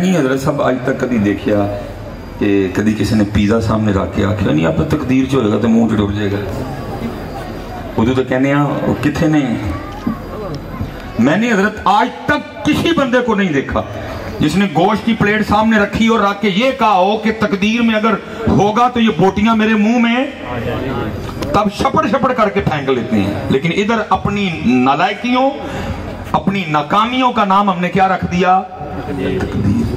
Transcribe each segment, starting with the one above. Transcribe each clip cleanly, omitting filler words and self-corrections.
نہیں حضرت صاحب آج تک کدی دیکھیا کہ کدی کسی نے پیزا سامنے رکھ کے آخیا نہیں آپ تقدیر چ ہوئے گا تو منہ چ ڈب جائے گا. ادو تو کہنے وہ کتنے نے. میں نے حضرت آج تک کسی بندے کو نہیں دیکھا جس نے گوشت کی پلیٹ سامنے رکھی اور رکھ کے یہ کہا ہو کہ تقدیر میں اگر ہوگا تو یہ بوٹیاں میرے منہ میں, تب شپڑ شپڑ کر کے پھینک لیتے ہیں. لیکن ادھر اپنی نالائکیوں اپنی ناکامیوں کا نام ہم نے کیا رکھ دیا؟ تقدیر.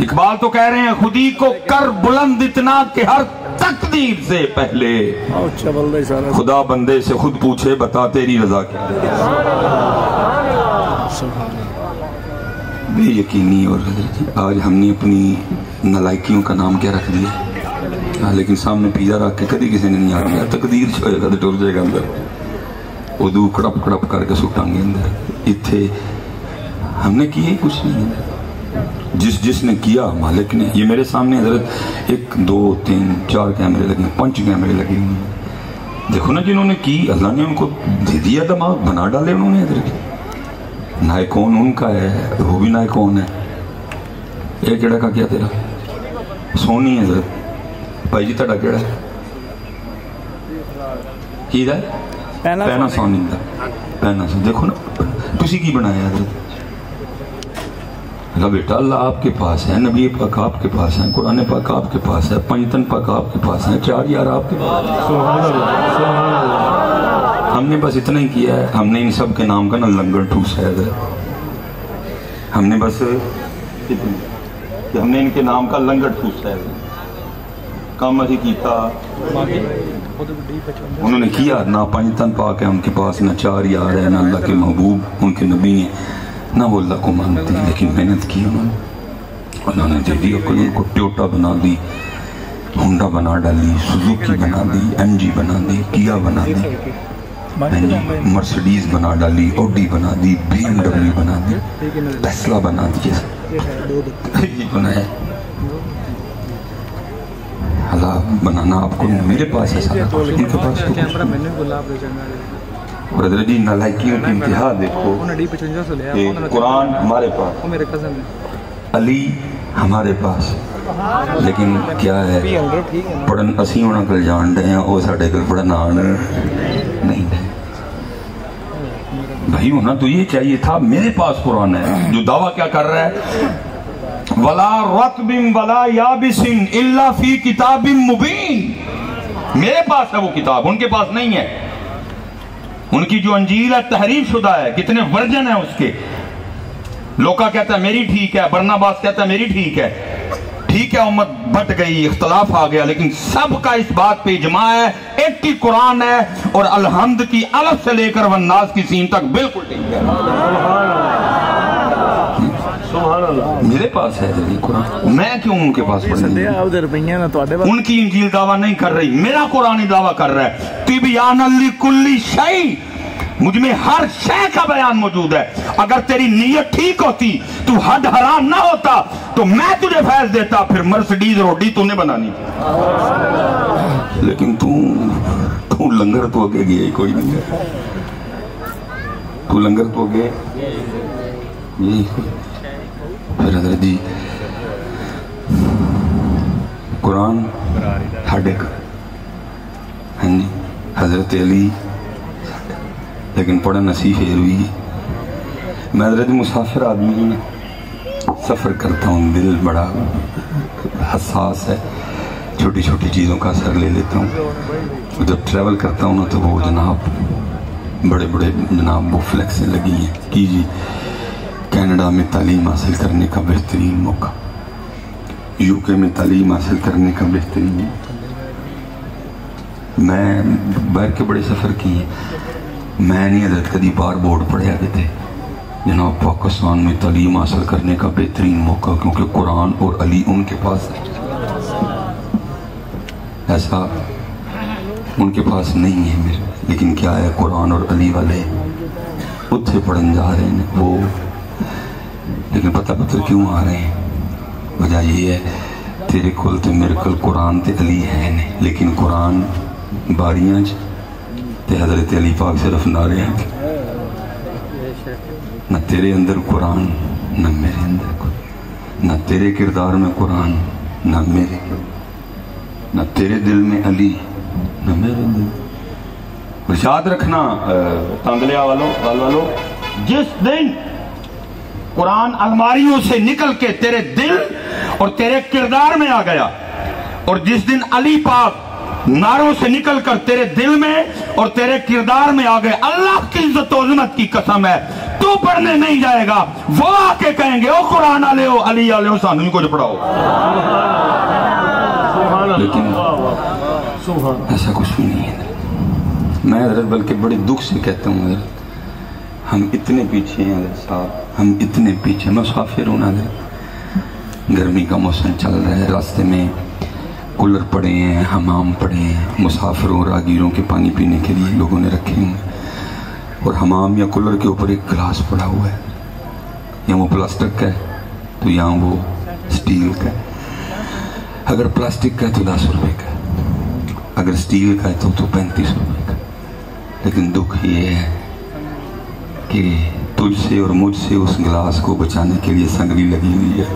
اقبال تو کہہ رہے ہیں خودی کو کر بلند اتنا کہ ہر تقدیر سے پہلے خدا بندے سے خود پوچھے بتا تیری رضا کیا. بے یقینی. اور آج ہم نے اپنی نالائکیوں کا نام کیا رکھ دیا, لیکن سامنے پیزا رکھ کے کدی کسی نے نہیں آ گیا تقدیر چھوئے گا تو ٹر جائے گا اندر. ادو کڑپ کڑپ کر کے سٹاں گے اندر. اتھے ہم نے کیا ہی کچھ نہیں. جس نے کیا مالک نے. یہ میرے سامنے حضرت 1 2 3 4 کیمرے لگے, 5 کیمرے لگے ہوئے ہیں. دیکھو نا جنہوں نے کی اللہ نے ان کو دے دیا دماغ, بنا ڈالے انہوں نے. حضرت نائکون ان کا ہے, وہ بھی نائکون ہے. یہ کیڑا کا کیا تیرا سونی ہے حضرت بھائی جی تڑا کیڑا ہے کی دا پہنا سونی دا پہنا سونی. دیکھو نا تسی کی بنایا حضرت. اللہ بیٹا اللہ آپ کے پاس ہے, نبی پاک آپ کے پاس ہے, قرآن پاک آپ کے پاس ہے, پنجتن پاک آپ کے پاس ہے, 4 یار آپ کے پاس ہے. ہم نے بس اتنا ہی کیا ہے, ہم نے ان سب کے نام کا نا لنگر ٹھوس ہے. ہم نے بس ہم نے ان کے نام کا لنگر ٹھوس ہے. کام ابھی کیتا انہوں نے کیا نہ پنجتن پاک ہے ان کے پاس, نہ 4 یار ہے, نہ اللہ کے محبوب ان کے نبی ہیں, نہ وہ اللہ کو مانتے ہیں. لیکن محنت کی انہوں نے دے دی عقل. ان کو ٹویوٹا بنا دی, ہونڈا بنا ڈالی, سوزوکی بنا دی, ایم جی بنا دی, کیا بنا دی, مرسڈیز بنا ڈالی, اوڈی بنا دی, بی ایم ڈبلیو بنا دی, ٹیسلا بنا دی. بنایا اللہ بنانا آپ کو میرے پاس ہے سارا, ان کے پاس تو حضرت جی نالائکیوں کی انتہا دیکھو. قرآن ہمارے پاس, علی ہمارے پاس, لیکن کیا ہے پڑھن اسی ہونا کل جان رہے ہیں, وہ ساڑھے کل پڑھن آن نہیں دے. بھائی ہونا تو یہ چاہیے تھا. میرے پاس قرآن ہے جو دعویٰ کیا کر رہا ہے وَلَا رَطْبٍ وَلَا يَابِسٍ إِلَّا فِي كِتَابٍ مُبِينٍ. میرے پاس ہے وہ کتاب, ان کے پاس نہیں ہے. ان کی جو انجیل ہے تحریف شدہ ہے, کتنے ورژن ہیں اس کے. لوکا کہتا ہے میری ٹھیک ہے, برناباس کہتا ہے میری ٹھیک ہے. ٹھیک ہے امت بٹ گئی, اختلاف آ گیا, لیکن سب کا اس بات پہ اجماع ہے ایک کی قرآن ہے, اور الحمد کی الف سے لے کر والناس کی سین تک بالکل ٹھیک ہے. میرے پاس ہے قرآن, میں کیوں ان کے پاس پڑھنے. ان کی انجیل دعویٰ نہیں کر رہی, میرا قرآن دعویٰ کر رہا ہے تبیان لکل شیء, مجھ میں ہر شے کا بیان موجود ہے. اگر تیری نیت ٹھیک ہوتی, تو حد حرام نہ ہوتا, تو میں تجھے فیض دیتا, پھر مرسڈیز روڈی تو نے بنانی تھی. لیکن تو لنگر تو اگے گیا ہی کوئی نہیں, تو لنگر تو اگے یہی. پھر حضرت جی قرآن ہڈے کا ہاں جی, حضرت علی, لیکن پڑھا نصیح ہے ہوئی. میں حضرت مسافر آدمی ہوں, سفر کرتا ہوں, دل بڑا حساس ہے, چھوٹی چھوٹی چیزوں کا اثر لے لیتا ہوں. جب ٹریول کرتا ہوں نا تو وہ جناب بڑے بڑے جناب وہ فلیکسیں لگی ہیں کہ جی کینیڈا میں تعلیم حاصل کرنے کا بہترین موقع, یو کے میں تعلیم حاصل کرنے کا بہترین. میں باہر کے بڑے سفر کیے, میں نہیں حضرت کدی بار بورڈ پڑھے آگے تھے جناب پاکستان میں تعلیم حاصل کرنے کا بہترین موقع, کیونکہ قرآن اور علی ان کے پاس ہے. ایسا ان کے پاس نہیں ہے میرے. لیکن کیا ہے قرآن اور علی والے اتھے پڑھن جا رہے ہیں وہ, لیکن پتہ کیوں آ رہے ہیں. وجہ یہ ہے تیرے کل تے میرے کل قرآن تے علی ہے نہیں, لیکن قرآن باریاں تے حضرت علی پاک صرف نعرے ہیں. نہ تیرے اندر قرآن نہ میرے اندر. نہ تیرے کردار میں قرآن، نہ میرے، نہ تیرے دل میں علی، نہ میرے دل۔ یاد رکھنا تانگلیا والوں، جس دن قرآن الماریوں سے نکل کے تیرے دل اور تیرے کردار میں آ گیا، اور جس دن علی پاک ناروں سے نکل کر تیرے دل میں اور تیرے کردار میں آ گئے، اللہ کی عزت و عظمت کی قسم ہے تو پڑھنے نہیں جائے گا، وہ آ کے کہیں گے او قرآن والے ہو، علی والے ہو، سانو کچھ پڑھاؤ۔ لیکن ایسا کچھ بھی نہیں ہے۔ میں حضرت بلکہ بڑے دکھ سے کہتا ہوں حضرت، ہم اتنے پیچھے ہیں حضرت صاحب، ہم اتنے پیچھے، مسافر ہونا حضرت، گرمی کا موسم چل رہا ہے، راستے میں کولر پڑے ہیں، حمام پڑے ہیں، مسافروں راگیروں کے پانی پینے کے لیے لوگوں نے رکھے ہیں، اور حمام یا کولر کے اوپر ایک گلاس پڑا ہوا ہے، یا وہ پلاسٹک کا ہے تو یہاں وہ سٹیل کا ہے، اگر پلاسٹک کا ہے تو 10 روپے کا، اگر سٹیل کا ہے تو 35 روپے کا۔ لیکن دکھ یہ ہے کہ تجھ سے اور مجھ سے اس گلاس کو بچانے کے لیے سنگلی لگی ہوئی ہے۔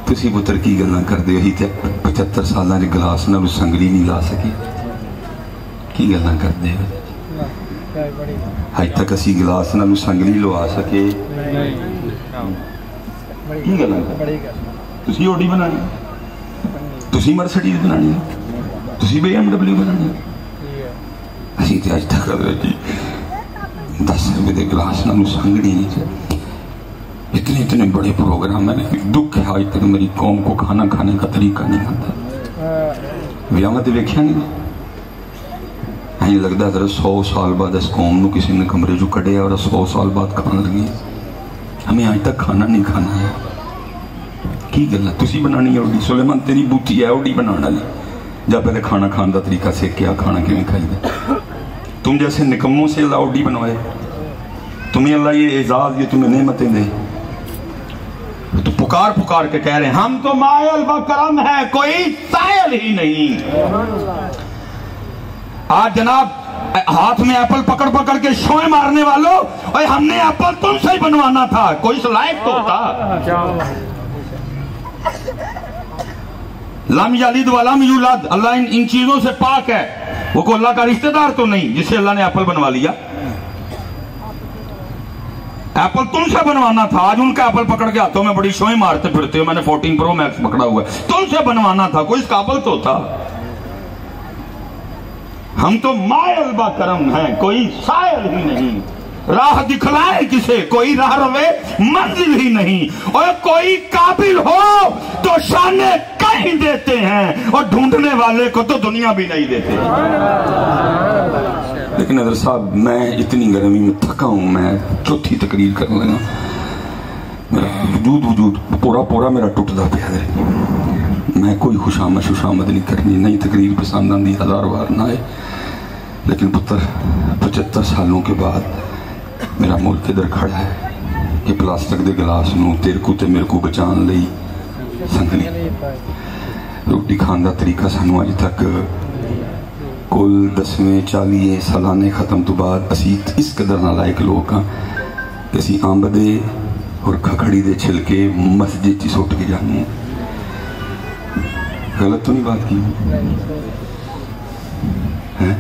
تسی پتر کی گلاں کر دے، ہی 75 سالہ نے گلاس نہ سنگلی نہیں لا سکے، کی گلاں کر دے آج تک اسی گلاس نہ سنگلی لوا سکے، کی گلاں کر دے۔ تسی اوڈی بنانی، تسی مرسڈیز بنانی، تسی BMW بنانی، اسی تے آج تک جی 10 روپے دے گلاس نہ سنگلی نہیں چاہیے۔ اتنے بڑے پروگرام ہے، دکھ ہے آج تک میری قوم کو کھانا کھانے کا طریقہ نہیں آتا۔ ویاہ تے ویکھیا نہیں، نہیں لگتا ذرا 100 سال بعد اس قوم نو کسی نے کمرے جو کڑے اور 100 سال بعد کھانا لگی، ہمیں آج تک کھانا نہیں کھانا ہے۔ کی گل ہے تسی بنانی اوڈی؟ سلیمان تیری بوتی ہے اوڈی بنانا لی، جا پہلے کھانا کھان دا طریقہ سیکھیا، کھانا کیوں کھائی دے۔ تم جیسے نکموں سے اللہ اوڈی بنوائے، تمہیں اللہ یہ اعزاز، یہ تمہیں نعمتیں دے، تو پکار کے کہہ رہے ہیں ہم تو مائل بکرم ہے، کوئی سائل ہی نہیں۔ آج جناب ہاتھ میں ایپل پکڑ کے شوئیں مارنے والوں، اور ہم نے ایپل تم سے ہی بنوانا تھا، کوئی اس لائق تو ہوتا۔ لم یلد ولم یولد، اللہ ان چیزوں سے پاک ہے، وہ کو اللہ کا رشتہ دار تو نہیں جسے اللہ نے ایپل بنوا لیا۔ ایپل تم سے بنوانا تھا، آج ان کا ایپل پکڑ کے ہاتھوں میں بڑی شوئیں مارتے پھرتے ہو، میں نے 14 پرو میکس پکڑا ہوا ہے، تم سے بنوانا تھا، کوئی اس قابل تو تھا۔ ہم تو مائل با کرم ہیں، کوئی سائل ہی نہیں، راہ دکھلائے کسے، کوئی راہ روے منزل ہی نہیں، اور کوئی قابل ہو تو شانے کہیں دیتے ہیں، اور ڈھونڈنے والے کو تو دنیا بھی نہیں دیتے۔ لیکن حضرت صاحب میں اتنی گرمی میں تھکا ہوں، میں چوتھی تقریر کرنے لگا، میرا وجود پورا میرا ٹوٹتا پیا ہے، میں کوئی خوشامد نہیں کرنی، نئی تقریر پسند آندی 1000 بار نہ آئے، لیکن پتر 75 سالوں کے بعد میرا ملک ادھر کھڑا ہے کہ پلاسٹک دے گلاس نو تیرے کو تے میرے کو بچان لئی سنگلی۔ روٹی کھان دا طریقہ سانو اج تک کل 10ویں 40 سالانے ختم تو بعد اسی اس قدر نالائق لوگ ہاں کہ اسی آمبدے اور کھکھڑی دے چھلکے مسجد چی سوٹ کے جانے ہیں۔ غلط تو نہیں بات کی ہے؟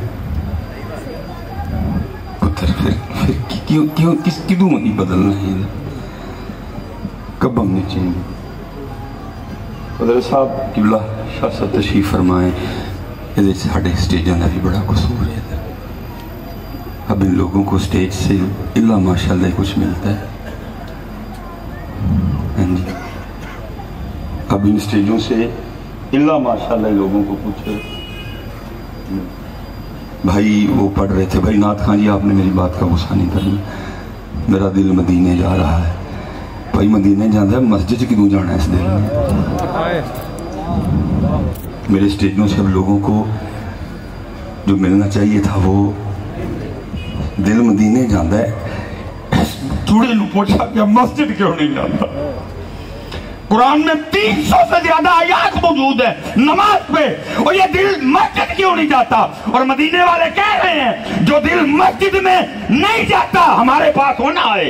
پتر پھر کیوں نہیں بدلنا ہے؟ کب ہم نے چینج؟ حضرت صاحب قبلہ شاہ صاحب تشریف فرمائیں، یہ ساڑھے سٹیجوں کا بھی بڑا قصور ہے۔ اب ان لوگوں کو سٹیج سے اللہ ماشاءاللہ کچھ ملتا ہے، اب ان سٹیجوں سے اللہ ماشاءاللہ لوگوں کو کچھ۔ بھائی وہ پڑھ رہے تھے، بھائی نعت خان جی آپ نے میری بات کا غصہ نہیں کرنا، میرا دل مدینے جا رہا ہے۔ بھائی مدینے جانا ہے، مسجد کیوں جانا ہے اس دل میں؟ میرے سٹیجوں سے اب لوگوں کو جو ملنا چاہیے تھا وہ دل مدینے جانا ہے۔ چوڑے نو پوچھا کہ مسجد کیوں نہیں جاتا؟ قرآن میں 300 سے زیادہ آیات موجود ہے نماز پہ، اور یہ دل مسجد کیوں نہیں جاتا؟ اور مدینے والے کہہ رہے ہیں جو دل مسجد میں نہیں جاتا ہمارے پاس ہونا آئے۔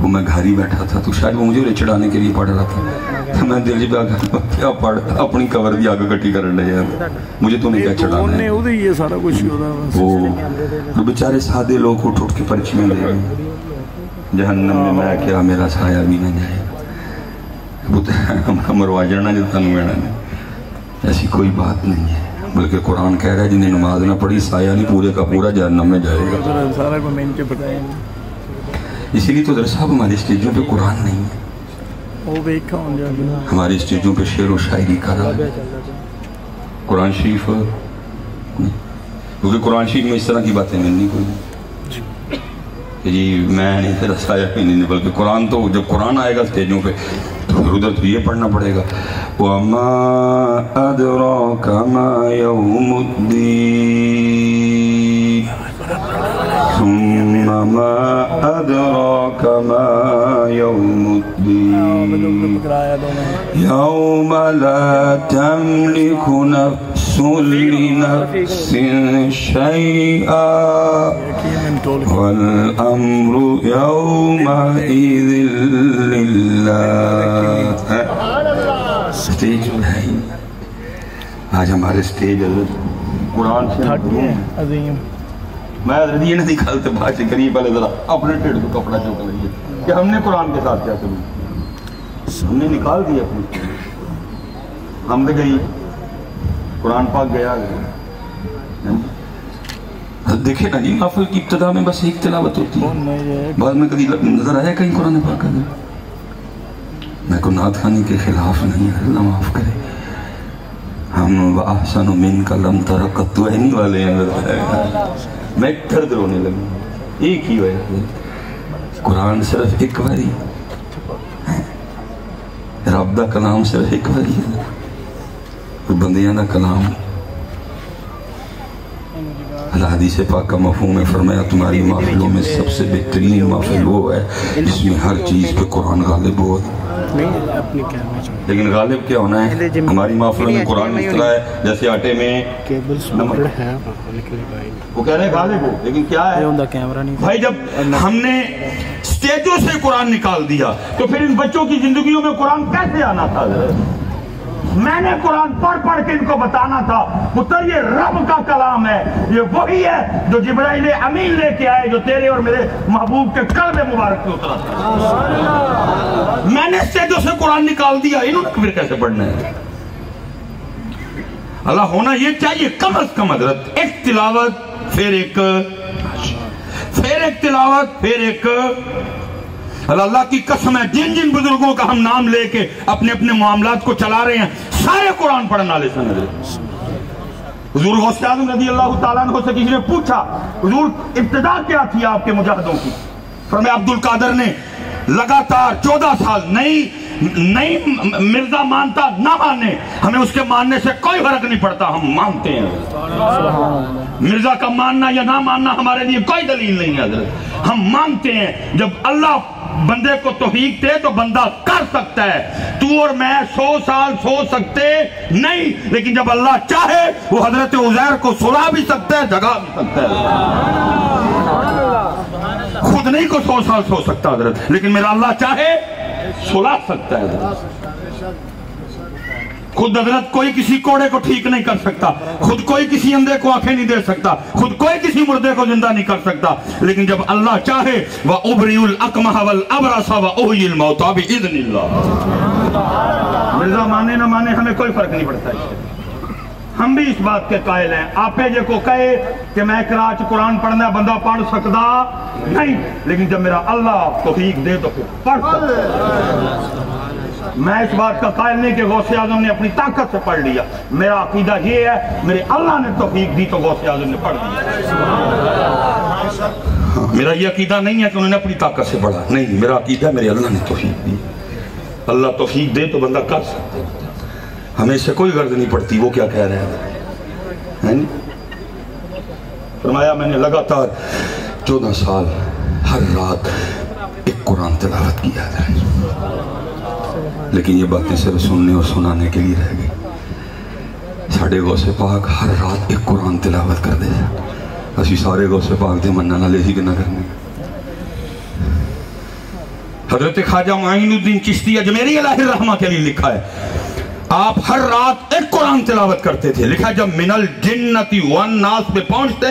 وہ میں گھر ہی بیٹھا تھا تو شاید وہ مجھے چڑھانے کے لیے پڑھ رہا تھا. میں دل جی پہ کیا پڑھ اپنی کور دی آگ کٹی کرن لے یار, مجھے تو نہیں کیا چڑھانا ہے. وہ بیچارے سادے لوگ اٹھ اٹھ کے پرچیاں دے رہے ہیں, جہنم میں میں کیا میرا سایہ بھی نہ جائے گا, مروا جانا جو تنو میرا نے. ایسی کوئی بات نہیں ہے, بلکہ قرآن کہہ رہا ہے جنہیں نماز نہ پڑھی سایہ نہیں پورے کا پورا جہنم میں جائے گا. اسی لیے تو در صاحب ہماری اسٹیجوں پہ قرآن نہیں ہے, ہماری اسٹیجوں پہ شعر و شاعری کا رہا ہے. قرآن شریف کیونکہ قرآن شریف میں اس طرح کی باتیں ملنی کوئی کہ جی میں نہیں تیرا سایہ ہی نہیں, بلکہ قرآن تو جب قرآن آئے گا اسٹیجوں پہ تو ادھر تو یہ پڑھنا پڑے گا. وَمَا أَدْرَاكَ مَا يَوْمُ الدِّينِ ثُمَّ مَا أَدْرَاكَ مَا يَوْمُ الدِّينِ يَوْمَ لَا تَمْلِكُ نَفْسٌ لِنَفْسٍ شَيْئًا وَالْأَمْرُ يَوْمَئِذٍ لِلَّهِ. سٹیج ہے آج ہمارے سٹیج قرآن سے عظیم. میں حضرت یہ نہیں دکھالتے بات کریے پہلے ذرا اپنے ٹھیڑ کو کپڑا چوک لیے کہ ہم نے قرآن کے ساتھ کیا کروں. ہم نے نکال دیا اپنی, ہم نے گئی قرآن پاک گیا. دیکھیں نا جی محفل کی ابتدا میں بس ایک تلاوت ہوتی ہے, بعد میں کبھی نظر آیا کہیں قرآن پاک کا. میں کو نعت خوانی کے خلاف نہیں ہے, اللہ معاف کرے. ہم وَأَحْسَنُ مِنْكَ لَمْ تَرَ قَطُّ عَيْنِي والے ہیں. میں درد رونے لگا, ایک ہی وجہ, قرآن صرف ایک باری, رب دا کلام صرف ایک باری ہے, بندیاں دا کلام. اللہ حدیث پاک کا مفہوم ہے, فرمایا تمہاری محفلوں میں سب سے بہترین محفل وہ ہے جس میں ہر چیز پہ قرآن غالب ہو. لیکن غالب کیا ہونا ہے؟ ہماری محفلوں میں قرآن اس طرح ہے جیسے آٹے میں نمک. وہ کہہ رہے ہیں غالب ہو, لیکن کیا ہے بھائی, جب ہم نے سٹیجوں سے قرآن نکال دیا تو پھر ان بچوں کی زندگیوں میں قرآن کیسے آنا تھا؟ میں نے قرآن پڑھ پڑھ کے ان کو بتانا تھا پتر یہ رب کا کلام ہے, یہ وہی ہے جو جبرائیل امین لے کے آئے, جو تیرے اور میرے محبوب کے قلب مبارک پہ اترا تھا. میں نے سٹیجوں سے قرآن نکال دیا, انہوں نے پھر کیسے پڑھنا ہے؟ اللہ ہونا یہ چاہیے کم از کم حضرت ایک تلاوت پھر ایک تلاوت پھر ایک. اللہ کی قسم ہے جن جن بزرگوں کا ہم نام لے کے اپنے اپنے معاملات کو چلا رہے ہیں سارے قرآن پڑھنے والے سن رہے. حضور غوث اعظم رضی اللہ تعالیٰ عنہ سے کسی نے پوچھا حضور ابتدا کیا تھی آپ کے مجاہدوں کی؟ فرمایا عبد القادر نے لگاتار 14 سال نہیں مرزا مانتا نہ مانے, ہمیں اس کے ماننے سے کوئی فرق نہیں پڑتا, ہم مانتے ہیں. مرزا کا ماننا یا نہ ماننا ہمارے لیے کوئی دلیل نہیں ہے حضرت, ہم مانتے ہیں. جب اللہ بندے کو توفیق دے تو بندہ کر سکتا ہے. تو اور میں 100 سال سو سکتے نہیں, لیکن جب اللہ چاہے وہ حضرت عزیر کو سلا بھی سکتا ہے, جگا بھی سکتا ہے. خود نہیں کو 100 سال سو سکتا حضرت, لیکن میرا اللہ چاہے سلا سکتا ہے. خود حضرت کوئی کسی کوڑے کو ٹھیک نہیں کر سکتا, خود کوئی کسی اندھے کو آنکھیں نہیں دے سکتا, خود کوئی کسی مردے کو زندہ نہیں کر سکتا, لیکن جب اللہ چاہے وَأُبْرِئُ الْأَكْمَحَ وَالْأَبْرَصَ وَأُحْيِي الْمَوْتَىٰ بِإِذْنِ اللَّهِ. مرزا مانے نہ مانے ہمیں کوئی فرق نہیں پڑتا ہے. ہم بھی اس بات کے قائل ہیں. آپے جے کو کہے کہ میں کراچ قرآن پڑھنا بندہ پڑھ سکتا نہیں, لیکن جب میرا اللہ توفیق دے تو پھر پڑھ سکتا ہے. میں اس بات کا قائل نہیں کہ غوث اعظم نے اپنی طاقت سے پڑھ لیا. میرا عقیدہ یہ ہے میرے اللہ نے توفیق دی تو غوث اعظم نے پڑھ دیا. میرا یہ عقیدہ نہیں ہے کہ انہوں نے اپنی طاقت سے پڑھا, نہیں, میرا عقیدہ میرے اللہ نے توفیق دی. اللہ توفیق دے تو بندہ کر سکتا ہے, ہمیں اس سے کوئی غرض نہیں پڑتی وہ کیا کہہ رہے ہیں. فرمایا میں نے لگاتار 14 سال ہر رات ایک قرآن تلاوت کیا ہے, لیکن یہ باتیں صرف سننے اور سنانے کے لیے رہ گئی. ساڑھے غوث پاک ہر رات ایک قرآن تلاوت کر دے, اسی سارے غوث پاک دے مننا نہ لے ہی کہ نہ کرنے. حضرت خواجہ معین الدین چشتی اجمیری علیہ الرحمہ کے لیے لکھا ہے آپ ہر رات ایک قرآن تلاوت کرتے تھے. لکھا ہے جب من الجنتی والناس پہ پہنچتے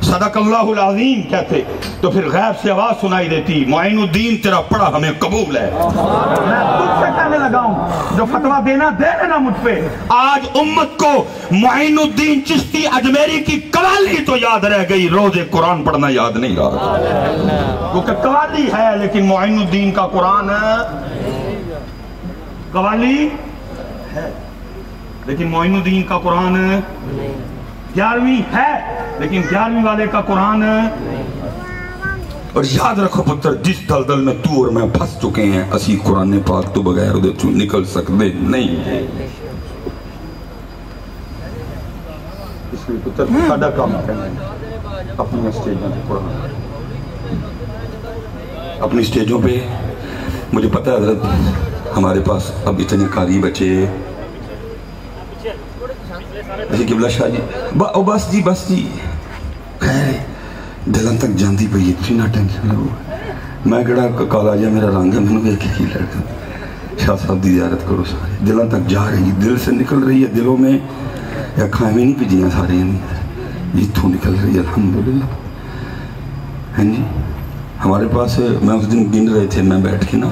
صدق اللہ العظیم کہتے تو پھر غیب سے آواز سنائی دیتی معین الدین تیرا پڑھا ہمیں قبول ہے. میں تجھ سے کہنے لگا ہوں جو فتویٰ دینا دے دینا مجھ پہ. آج امت کو معین الدین چشتی اجمیری کی قوالی تو یاد رہ گئی, روز قرآن پڑھنا یاد نہیں رہا. کیونکہ قوالی ہے لیکن معین الدین کا قرآن قوالی ہے لیکن معین الدین کا قرآن 11ویں ہے لیکن 11ویں والے کا قرآن. اور یاد رکھو پتر جس دلدل میں تو اور میں پھنس چکے ہیں اسی قرآن پاک تو بغیر ادھر چوں نکل سکتے نہیں. اس لیے پتر ساڈا کام کرنا ہے اپنی اسٹیجوں پہ قرآن, اپنی اسٹیجوں پہ. مجھے پتہ ہے حضرت ہمارے پاس اب اتنے قاری بچے جی قبلہ شاہ جی بس جی خیر دلن تک جاندی پئی اتنی نہ ٹینشن لگو. میں کہڑا کالا جا میرا رنگ ہے میں نے دیکھ کے لڑکا شاہ صاحب دی زیارت کرو سارے. دلن تک جا رہی دل سے نکل رہی ہے دلوں میں یا کھائیں میں نہیں پجیاں سارے اتھوں نکل رہی ہے الحمدللہ. ہاں جی ہمارے پاس میں اس دن گن رہے تھے میں بیٹھ کے نا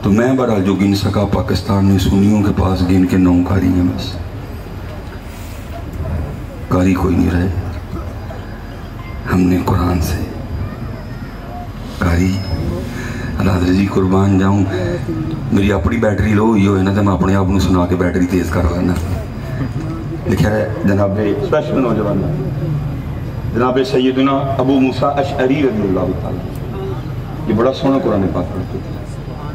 تو میں بہرحال جو گن سکا پاکستان میں سنیوں کے پاس گن کے 9 قاری ہیں بس. قاری کوئی نہیں رہے. ہم نے قرآن سے قاری حضرت جی قربان جاؤں میری اپنی بیٹری لو ہوئی ہوئے نا تو میں اپنے آپ سنا کے بیٹری تیز کر لینا. لکھا ہے جناب اسپیشل نوجوان جناب سیدنا ابو موسیٰ اشعری رضی اللہ تعالیٰ یہ بڑا سونا قرآن پاک پڑھتے تھے.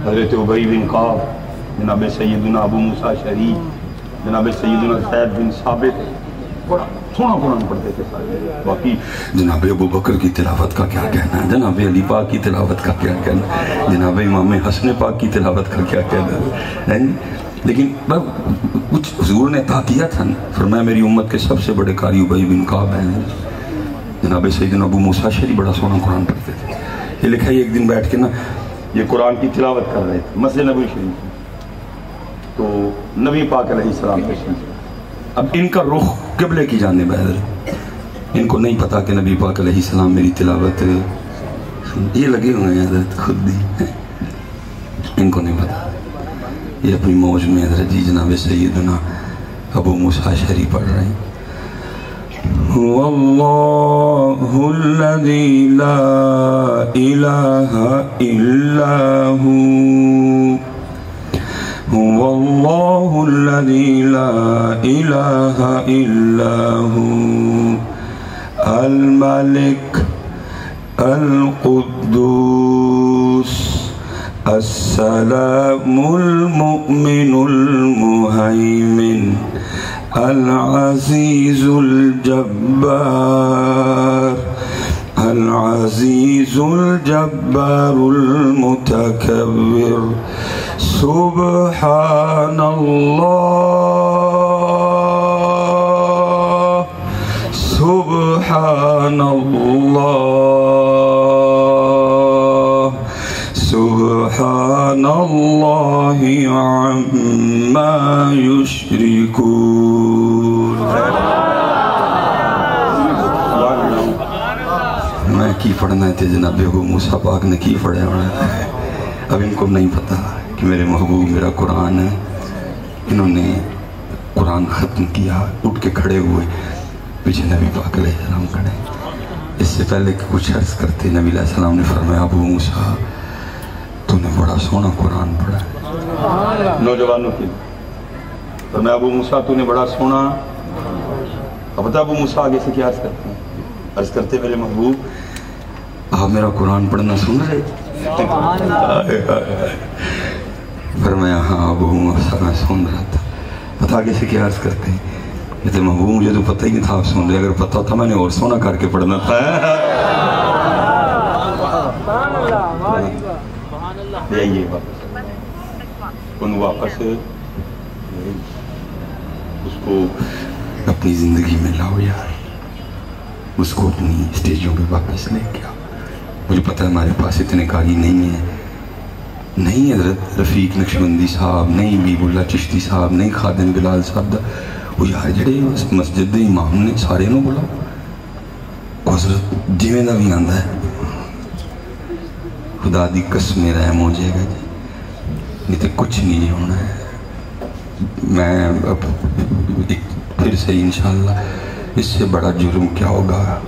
حضرت ابی بن کعب جناب سیدنا ابو موسیٰ اشعری جناب سیدنا زید بن ثابت بڑا سونا قرآن پڑھتے تھے سارے. باقی جناب ابو بکر کی تلاوت کا کیا کہنا ہے, جناب علی پاک کی تلاوت کا کیا کہنا ہے, جناب امام حسن پاک کی تلاوت کا کیا کہنا ہے. لیکن کچھ حضور نے عطا کیا تھا نا, فرمایا میری امت کے سب سے بڑے قاری ابی بن کعب ہیں. جناب سیدنا ابو موسیٰ اشعری بڑا سونا قرآن پڑھتے تھے. یہ لکھا ہے ایک دن بیٹھ کے نا یہ قرآن کی تلاوت کر رہے تھے مسجد نبوی شریف تو نبی پاک علیہ السلام تشریف. اب ان کا رخ قبلے کی جانب ہے, ان کو نہیں پتا کہ نبی پاک علیہ السلام میری تلاوت یہ لگے ہوئے ہیں حضرت خود بھی, ان کو نہیں پتا. یہ اپنی موج میں حضرت جی جناب سیدنا ابو موسیٰ اشعری پڑھ رہے ہیں. واللہ الذی لا الہ الا ہو واللہ الذی لا الہ الا ہو الملک القدوس السلام المؤمن المہیمن العزیز الجبار المتکبر سبحان اللہ سبحان اللہ سبحان اللہ عما یشرکون. میں کی پڑھنا ہے جناب ابو موسیٰ پاک نے کی پڑھا ہونا ہے. اب ان کو نہیں پتا کہ میرے محبوب میرا قرآن ہے. انہوں نے قرآن ختم کیا اٹھ کے کھڑے ہوئے پیچھے نبی پاک علیہ السلام کھڑے. اس سے پہلے کہ کچھ عرض کرتے نبی علیہ السلام نے فرمایا ابو موسیٰ تو نے بڑا سونا قرآن پڑھا ہے. نوجوانوں کی فرمایا ابو موسیٰ تو نے بڑا سونا. اب بتا ابو موسیٰ آگے سے کیا عرض کرتے ہیں, عرض کرتے میرے محبوب آپ میرا قرآن پڑھنا سن رہے. فرمایا ہاں ابو موسیٰ میں سن رہا تھا. پتہ آگے سے کیا عرض کرتے ہیں یہ تو محبوب مجھے تو پتہ ہی نہیں تھا آپ سن رہے, اگر پتہ تھا میں نے اور سونا کر کے پڑھنا تھا. آئیے واپس ان واپس اس کو اپنی زندگی میں لاؤ یار, اس کو اپنی اسٹیجوں پہ واپس لے کے آؤ. مجھے پتہ ہے ہمارے پاس اتنے قاری نہیں ہیں، نہیں حضرت رفیق نقشبندی صاحب، نہیں بیب اللہ چشتی صاحب، نہیں خادم بلال صاحب دا، وہ یار جڑے مسجد دے امام نے سارے نو بولا حضرت جویں دا بھی آندا ہے خدا دی قسم رحم ہو جائے گا جی، نہیں تو کچھ نہیں ہونا ہے۔ میں اب پھر سے انشاءاللہ اس سے بڑا جرم کیا ہوگا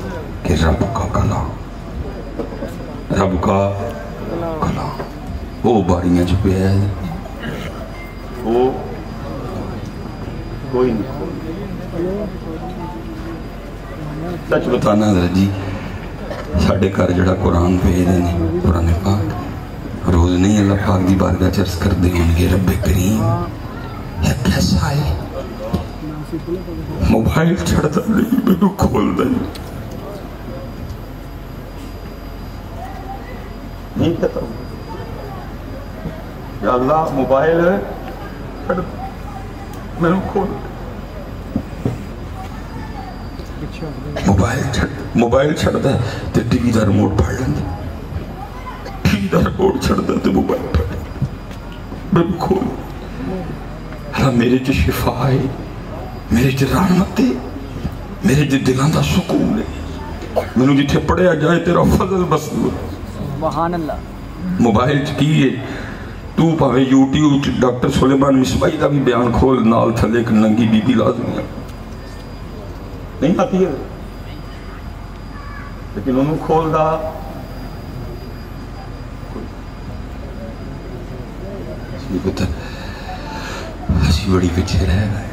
کہ رب کا کلام، رب کا کلام وہ باریاں چھپے ہے، وہ کوئی نہیں سچ بتانا حضرت جی، ساڑھے کار جڑا قرآن پہ دینے قرآن پاک روز نہیں اللہ پاک دی بارگاہ چرس کر دے گے رب کریم یہ کیسا ہے، موبائل چھڑتا نہیں میں کھول دیں نہیں کہتا ہوں یا اللہ موبائل میں کھول موبائل چھڑتا ہے تو ٹی وی دا ریموٹ پڑھ لیندے، ٹی وی دا ریموٹ چھڑتا ہے تو موبائل پڑھ لیندے، میں کھول اللہ میرے جو شفا ہے، میرے جو رحمت ہے، میرے جو دلان دا سکون ہے، میں نے جتھے پڑھیا جائے تیرا فضل بس سبحان اللہ۔ موبائل چکیے تو پاوے یوٹیوب ڈاکٹر سلیمان مصباحی دا بھی بیان کھول نال تھلے ایک ننگی بی بی لازمی ہے نہیں آتی ہے، لیکن انہوں کھول دا اسی بڑی پیچھے رہ گئے،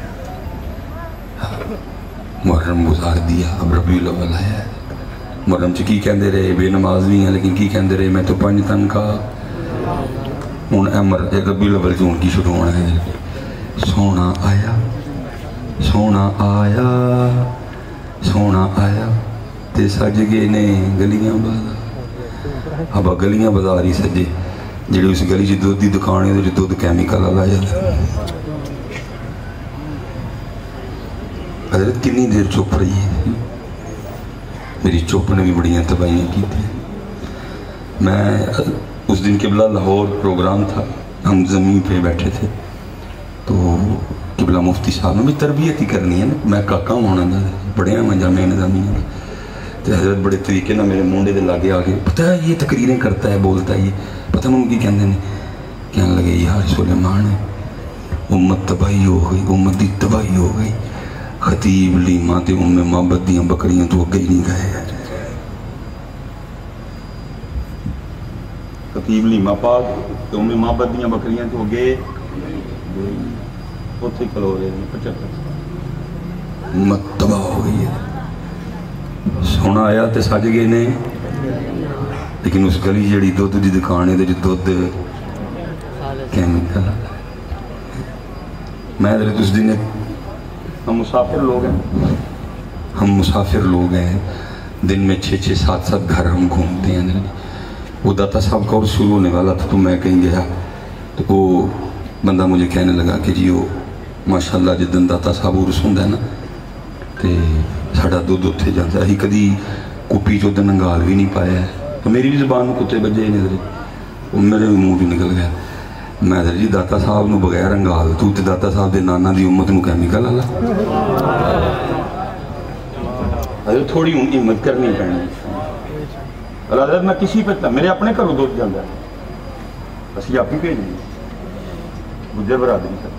محرم گزار دیا، اب ربیع الاول آیا، محرم چ کی کہندے رہے بے نماز بھی ہیں لیکن کی کہندے رہے میں تو 5 تن کا ہوں ربیع الاول جون کی شروع ہونا ہے، سونا آیا سونا آیا سونا آیا تے سج گئے نے گلیاں بازار، اب گلیاں بازار ہی سجے جڑی اس گلی چ دودھ دی دکان ہے جو دودھ کیمیکل والا جاتا۔ حضرت کنی دیر چپ رہی ہے، میری چپ نے بھی بڑیاں تباہیاں کی تھی۔ میں اس دن قبلہ لاہور پروگرام تھا، ہم زمین پہ بیٹھے تھے تو قبلہ مفتی صاحب نے بھی تربیت ہی کرنی ہے نا، میں کاکا ہونا دا بڑے ہیں میں جامعہ نظامی ہیں تو حضرت بڑے طریقے نہ میرے مونڈے دے لاگے آگے پتہ ہے یہ تقریریں کرتا ہے بولتا ہے، یہ پتہ میں ان کی کہندے نے کہنے لگے یار سلیمان ہے امت تباہی ہو گئی، امت دی تباہی ہو گئی، خطیب لیما تے محبت دیاں بکریاں تو اگے ہی نہیں گئے، خطیب لیما پاک تے محبت دیاں بکریاں تو اگے اتھے کھلو رہے ہیں 75 امت تباہ ہو گئی ہے۔ سونا آیا تے سج گئے نے، لیکن اس گلی جڑی دودھ دی دکان ہے جو دودھ کیمیکل، میں حضرت اس دن ہم مسافر لوگ ہیں، ہم مسافر لوگ ہیں، دن میں 6 7 گھر ہم گھومتے ہیں۔ وہ داتا صاحب کا اور شروع ہونے والا تھا تو میں کہیں گیا تو وہ بندہ مجھے کہنے لگا کہ جی وہ ماشاءاللہ جدن داتا صاحب عرس ہوندا ہے نا تے ساڈا دودھ اتھے جاندا ہے، کدی کپی چ ننگال بھی نہیں پایا ہے، تو میری بھی زبان کتے بجے نے وہ میرے منہ بھی نکل گیا۔ میں جی داتا صاحب نو بغیر انگال تو تے داتا صاحب دے نانا دی امت نو کیمیکل والا، تھوڑی ہوں ہمت کرنی پڑنی۔ حضرت میں کسی پہ میرے اپنے گھروں دودھ جانا ہے، اسی آپ ہی بھیجیں گے گجر برادری کا،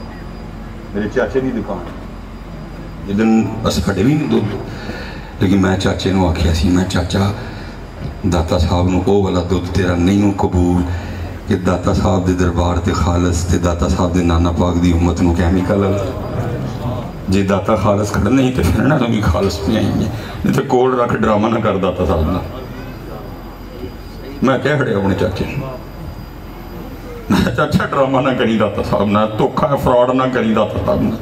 میرے چاچے دی دکان جدن اس کھڑے بھی نہیں دودھ، لیکن میں چاچے نو آکھیا سی میں چاچا داتا صاحب نو او والا دودھ تیرا نہیں ہوں قبول کہ داتا صاحب دے دربار تے خالص تے داتا صاحب دے نانا پاک دی امت نو کیمیکل جے داتا خالص کھڑا نہیں تے پھر نہ بھی خالص پہ آئیں گے، نہیں تے کوڑ رکھ ڈرامہ نہ کر داتا صاحب نا۔ میں کہہ کھڑے اپنے چاچے میں چاچا ڈرامہ نہ کری داتا صاحب نا، توکھا فراڈ نہ کری داتا صاحب نا،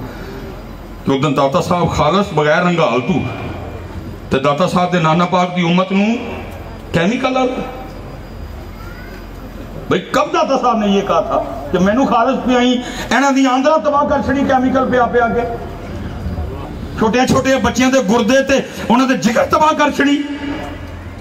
کہ ادھن داتا صاحب خالص بغیر رنگال تو تے داتا صاحب دے نانا پاک دی امت نو کیمیکل آتا۔ بھئی کب داتا صاحب نے یہ کہا تھا کہ میں نو خالص پہ آئیں اینا دی آندرہ تباہ کر چھڑی کیمیکل پہ آپے آگے، چھوٹے چھوٹے بچیاں دے گردے تے انہوں دے جگر تباہ کر چھڑی،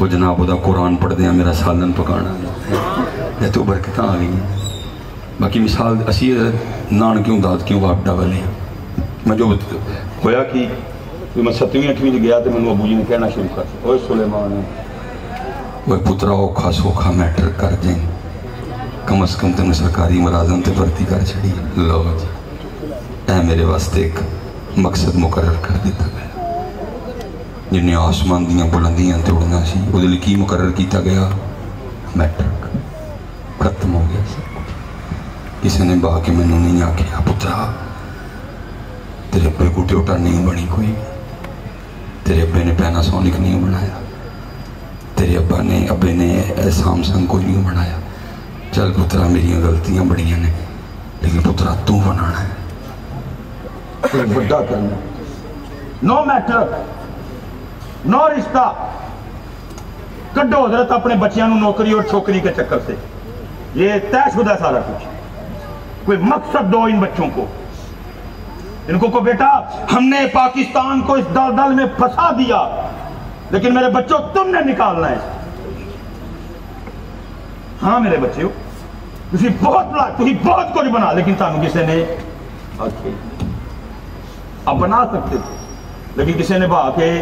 وہ جناب وہ قرآن پڑھتے ہیں میرا سالن پکانا ہے تو برکت آ گئی ہیں. باقی مثال اسی نان کیوں داد کیوں واپڈا والے ہیں. میں جو ہویا کہ میں 7ویں 8ویں گیا تو میں ابو جی نے کہنا شروع کر اوے سلیمان وہ پترا اوکھا سوکھا میٹر کر دیں کم از کم تمہیں سرکاری ملازم تے بھرتی کر چھڑی. لو جی اے میرے واسطے ایک مقصد مقرر کر دیتا گیا جنہیں آسمان دیاں بلندیاں تے اڑنا سی وہ دل کی مقرر کیتا گیا میٹرک ختم ہو گیا. کسی نے با کے میں نے نہیں آکھیا پترا تیرے ابے کو ٹیوٹا نہیں بنی کوئی, تیرے ابے نے پیناسونک نہیں بنایا, تیرے ابے نے سامسنگ کوئی نہیں بنایا. چل پترا میری غلطیاں بڑیاں نے لیکن پترا تو بنانا ہے کوئی بڑا کرنا. نو میٹر نو رشتہ کڈو حضرت اپنے بچیاں نو نوکری اور چھوکری کے چکر سے. یہ طے شدہ سارا کچھ. کوئی مقصد دو ان بچوں کو, ان کو بیٹا ہم نے پاکستان کو اس دلدل میں پھنسا دیا لیکن میرے بچوں تم نے نکالنا ہے. ہاں میرے بچے ہو تسی بہت کچھ بنا لیکن تانوں کسی نے اب بنا سکتے تھے لیکن کسی نے بہا کے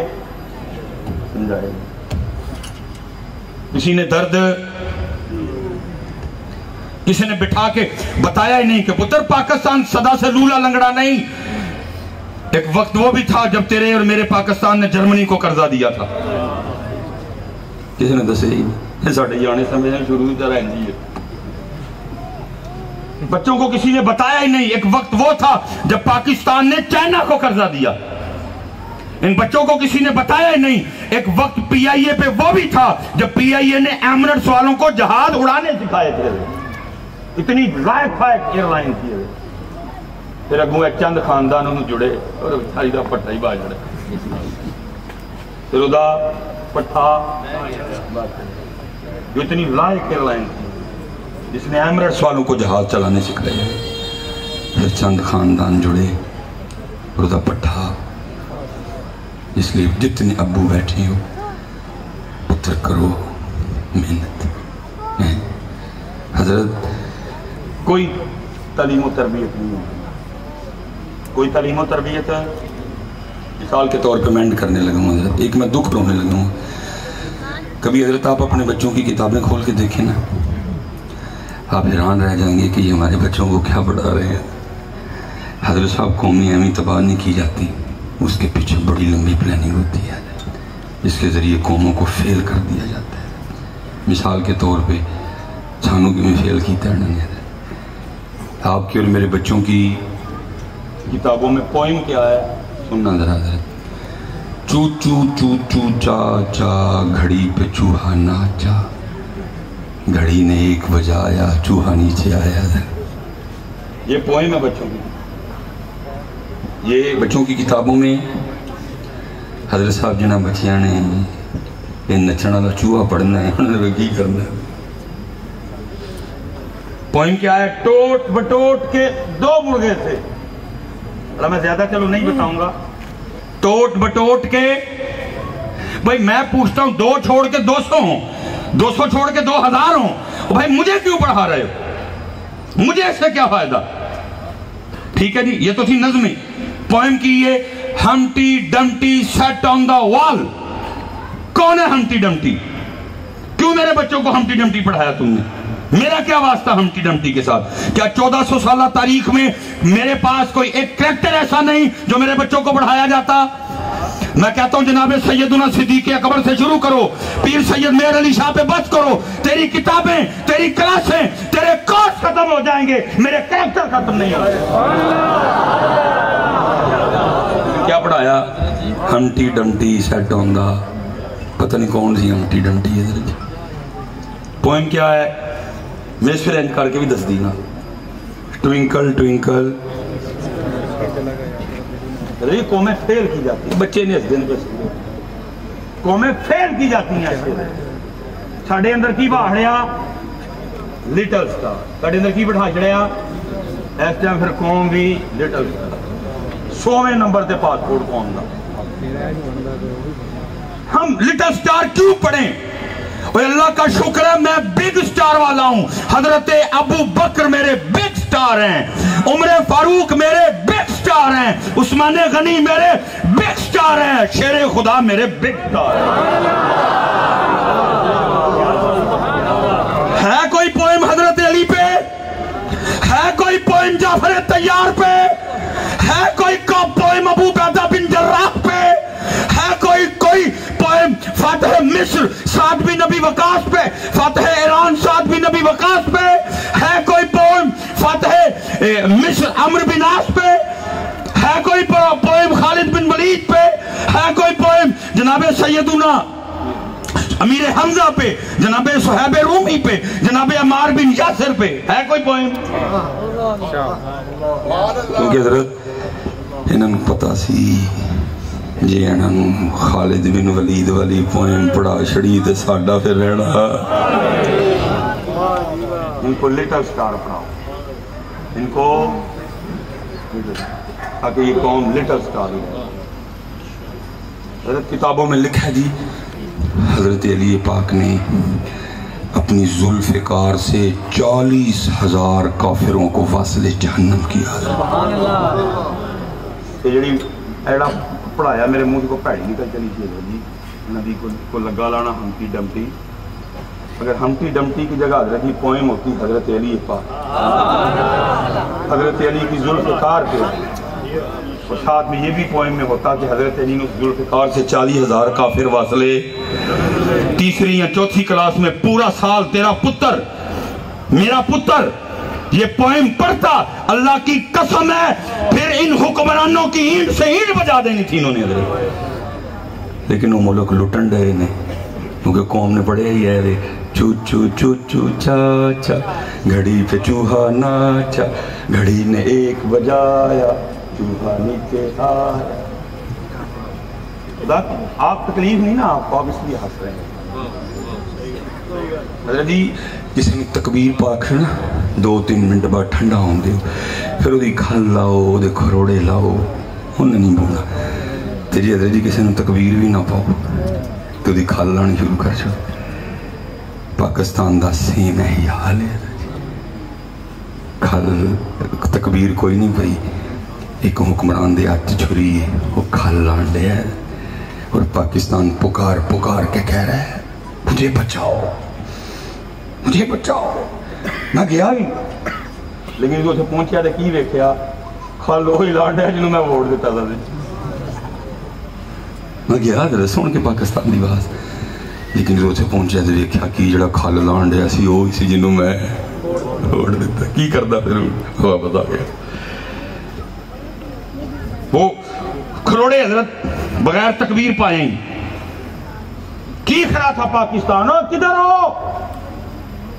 سمجھائے. کسی نے درد کسی نے بٹھا کے بتایا ہی نہیں کہ پتر پاکستان صدا سے لولا لنگڑا نہیں. ایک وقت وہ بھی تھا جب تیرے اور میرے پاکستان نے جرمنی کو قرضہ دیا تھا. کسی نے دسے ہی ساڑھے جانے سمجھنے شروع طرح اندھی ہے. بچوں کو کسی نے بتایا ہی نہیں. ایک وقت وہ تھا جب پاکستان نے چائنا کو قرضہ دیا. ان بچوں کو کسی نے بتایا ہی نہیں. ایک وقت پی آئی اے پہ وہ بھی تھا جب پی آئی اے نے ایمریٹس والوں کو جہاز اڑانے سکھائے تھے. اتنی لائق فائق ایئر لائن کی ہے. پھر اگوں ایک چند خاندان انہوں جڑے اور ساری دا پٹھا ہی باز جڑے. پھر دا پٹھا جو اتنی لائق ایئر لائن کی جس نے ایمریٹس والوں کو جہاز چلانے سکھائے. پھر چند خاندان جڑے اور دا پٹھا. اس لیے جتنے ابو بیٹھے ہو پتر کرو محنت. حضرت کوئی تعلیم و تربیت نہیں ہے. کوئی تعلیم و تربیت مثال کے طور پہ مینڈ کرنے لگا ہوں حضرت. ایک میں دکھ رونے لگا ہوں. کبھی حضرت آپ اپنے بچوں کی کتابیں کھول کے دیکھیں نا آپ حیران رہ جائیں گے کہ یہ ہمارے بچوں کو کیا پڑھا رہے ہیں. حضرت صاحب قومی اہمی تباہ نہیں کی جاتی, اس کے پیچھے بڑی لمبی پلاننگ ہوتی ہے جس کے ذریعے قوموں کو فیل کر دیا جاتا ہے. مثال کے طور پہ چھانوں کی میں فیل کیتا ہے. آپ کے اور میرے بچوں کی کتابوں میں پوئم کیا ہے سننا ذرا حضرت. چو چو چو چو چا چا گھڑی پہ چوہا ناچا, گھڑی نے 1 بجایا چوہا نیچے آیا. یہ پوئم ہے بچوں کی. یہ بچوں کی کتابوں میں حضرت صاحب جنہ بچیاں نے یہ نچنا دا چوہا پڑھنا ہے انہوں نے کی کرنا ہے. پوئم کیا ہے؟ ٹوٹ بٹوٹ کے 2 مرغے تھے. میں زیادہ چلو نہیں بتاؤں گا. ٹوٹ بٹوٹ کے بھائی میں پوچھتا ہوں 2 چھوڑ کے 200 ہوں, 200 چھوڑ کے 2000 ہوں. بھائی مجھے کیوں پڑھا رہے ہو؟ مجھے اس سے کیا فائدہ؟ ٹھیک ہے جی, یہ تو تھی نظمیں. پوئم کی یہ ہمٹی ڈمٹی سیٹ آن دا وال. کون ہے ہمٹی ڈمٹی؟ کیوں میرے بچوں کو ہمٹی ڈمٹی پڑھایا تم نے؟ میرا کیا واسطہ ہمٹی ڈمٹی کے ساتھ؟ کیا 1400 سالہ تاریخ میں میرے پاس کوئی ایک کریکٹر ایسا نہیں جو میرے بچوں کو پڑھایا جاتا؟ میں کہتا ہوں جناب سیدنا صدیق اکبر سے شروع کرو, پیر سید مہر علی شاہ پہ بس کرو. تیری کتابیں, تیری کلاسیں, تیرے کورس ختم ہو جائیں گے, میرے کریکٹر ختم نہیں ہو جائیں گے. کیا پڑھایا؟ ہمٹی ڈمٹی سیٹ آن دا, پتہ نہیں کون سی ہمٹی ڈمٹی ہے. پوئم کیا ہے؟ میں اس پھر اینڈ کر کے بھی دس دینا. Twinkle twinkle. قومیں فیل کی جاتی ہیں بچے نے اس دن پہ, قومیں فیل کی جاتی ہیں. ساڑھے اندر کی باہڑیا لٹل سٹار, ساڑھے اندر کی بٹھا چڑھیا اس ٹائم پھر قوم بھی لٹل سٹار. 100ویں نمبر تے پاسپورٹ قوم دا. ہم لٹل سٹار کیوں پڑھیں؟ اور اللہ کا شکر ہے میں بگ سٹار والا ہوں. حضرت ابو بکر میرے بگ سٹار ہیں, عمر فاروق میرے بگ سٹار ہیں, عثمان غنی میرے بگ سٹار ہیں, شیر خدا میرے بگ سٹار ہیں. ہے کوئی پوئم حضرت علی پہ؟ ہے کوئی پوئم جعفر طیار پہ؟ ہے کوئی پوئم ابو عبیدہ بن جراح پہ؟ ہے کوئی پوئم فاتح مصر سعد بن ابی وقاص پہ؟ فاتح ایران سعد بن ابی وقاص پہ؟ ہے کوئی پوئم فاتح مصر عمرو بن عاص پہ؟ ہے کوئی پوئم خالد بن ولید پہ؟ ہے کوئی پوئم جناب سیدنا امیر حمزہ پہ, جناب صہیب رومی پہ, جناب عمار بن یاسر پہ؟ ہے کوئی پوئم؟ کیونکہ حضرت انہوں پتا سی جی انہوں خالد بن ولید والی پوئم پڑھا چھڑی تے ساڈا پھر رہنا. ان کو لٹل سٹار پڑھاؤ, ان کو تاکہ یہ قوم لٹل سٹار ہو. حضرت کتابوں میں لکھا ہے جی حضرت علی پاک نے اپنی ذوالفقار سے 40,000 کافروں کو واصل جہنم کیا. یہ جڑی ایڑا پڑھایا میرے منہ کو پیڑی نکل چلی تھی جی, نبی کو لگا لانا ہمٹی ڈمٹی. اگر ہمٹی ڈمٹی کی جگہ حضرت کی پوئم ہوتی حضرت علی پاک, حضرت علی کی ذوالفقار پہ, اور ساتھ میں یہ بھی پوئم میں ہوتا کہ حضرت علی نے اس ذوالفقار سے 40,000 کافر واصلے. تیسری یا چوتھی کلاس میں پورا سال تیرا پتر, میرا پتر یہ پوئم پڑھتا, اللہ کی قسم ہے پھر ان حکمرانوں کی اینٹ سے اینٹ بجا دینی تھی انہوں نے حضرت. لیکن وہ ملک لٹن ڈے نے, کیونکہ قوم نے پڑھے ہی ہے چو چو چو چو چا چا, گھڑی پہ چوہا ناچا, گھڑی نے 1 بجایا, چوہا نیچے آیا. آپ تکلیف نہیں نا آپ کو, آپ اس لیے ہنس رہے ہیں. حضرت جی جسے میں تکبیر پاک ہے نا 2-3 منٹ بعد ٹھنڈا ہوں دے, پھر وہ دی کھل لاؤ, دے کھروڑے لاؤ, انہیں نہیں بولا. تو جی حضرت جی کسی نے تکبیر بھی نہ پاؤ تو دی کھل لانی شروع کر چھو. پاکستان دا سیم ہے یہ حال ہے حضرت جی. کھل تکبیر کوئی نہیں پئی, ایک حکمران دے ہاتھ چھری ہے وہ کھل لان دے ہے, اور پاکستان پکار پکار کے کہہ رہا ہے مجھے بچاؤ مجھے بچاؤ. میں گیا ہی لیکن جو پہنچیا تو کی ویکھیا کھل وہی لانڈ ہے جنہوں میں ووٹ دیتا تھا. میں گیا ذرا سن کے پاکستان دی باز, لیکن جو پہنچیا تو ویکھیا کہ جڑا کھل لانڈ ہے سی وہ اسی جنہوں میں ووٹ دیتا. کی کردا پھر ہوا بتا گیا. وہ کھروڑے حضرت بغیر تکبیر پائیں کی کھڑا تھا پاکستان, کدھر ہو؟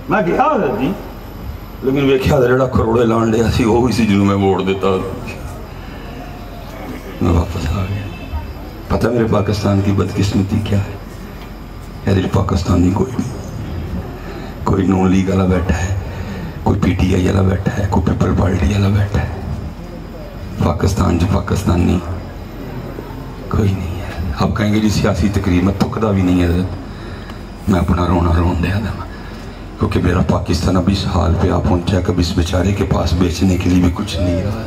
میں گیا حضرت جی, لیکن ویکھیا جڑا کھروڑے لانڈے اسی وہ اسی جنہوں میں ووٹ دیتا. میں واپس آ گیا. پتہ میرے پاکستان کی بدقسمتی کیا ہے؟ ادھر پاکستانی کوئی نہیں, کوئی نون لیگ والا بیٹھا ہے, کوئی پی ٹی آئی والا بیٹھا ہے, کوئی پیپل پارٹی والا بیٹھا ہے. پاکستان جو پاکستانی کوئی نہیں ہے. آپ کہیں گے جی سیاسی تقریر میں تھکدا بھی نہیں ہے حضرت, میں اپنا رونا رون دیا تھا, کیونکہ میرا پاکستان اب اس حال پہ آپ پہنچا کہ اس بیچارے کے پاس بیچنے کے لیے بھی کچھ نہیں رہا.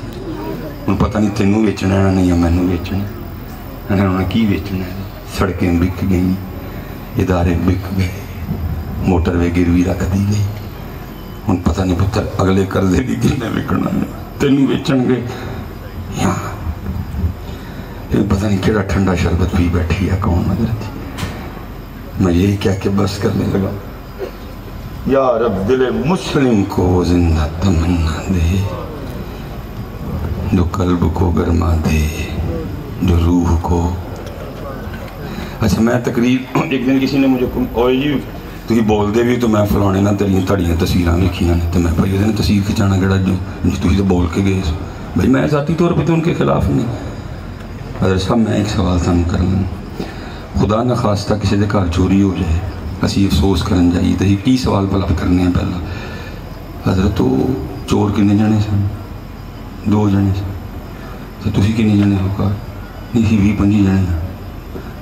ان پتہ نہیں تینوں بیچنا ہے نہیں ہے مینوں بیچنا ہے, انہوں نے کی بیچنا ہے. سڑکیں بک گئیں, ادارے بک گئے, موٹر وے گروی رکھ دی گئی. ان پتہ نہیں پتر اگلے قرضے بھی کتنے بکنا ہے, تینوں بیچن گے یہاں. پتہ نہیں کیڑا ٹھنڈا شربت پی بیٹھی ہے کون حضرت. میں یہی کہہ کے بس کرنے لگا, یا رب دل مسلم کو زندہ تمنا دے, جو قلب کو گرما دے, جو روح کو. اچھا میں تقریر ایک دن کسی نے مجھے اوئے جی تھی بول دے بھی تو میں فلانے نہ تڑیاں تصویراں لکھیاں نے, تو میں بھائی نے تصویر کھچانا کہڑا جو تھی تو بول کے گئے بھائی. میں ذاتی طور پہ تو ان کے خلاف نہیں. حضرت صاحب میں ایک سوال تم کر لوں, خدا نہ خواستہ کسی دے گھر چوری ہو جائے اسی افسوس کرن جائیے تو کی سوال بلا کرنے ہیں پہلا. حضرت تو چور کنے جنے سن؟ 2 جنے سن. تو تسی کنے جنے ہو کار؟ نہیں سی 20-25 جنے ہیں.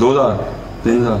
2000 3000।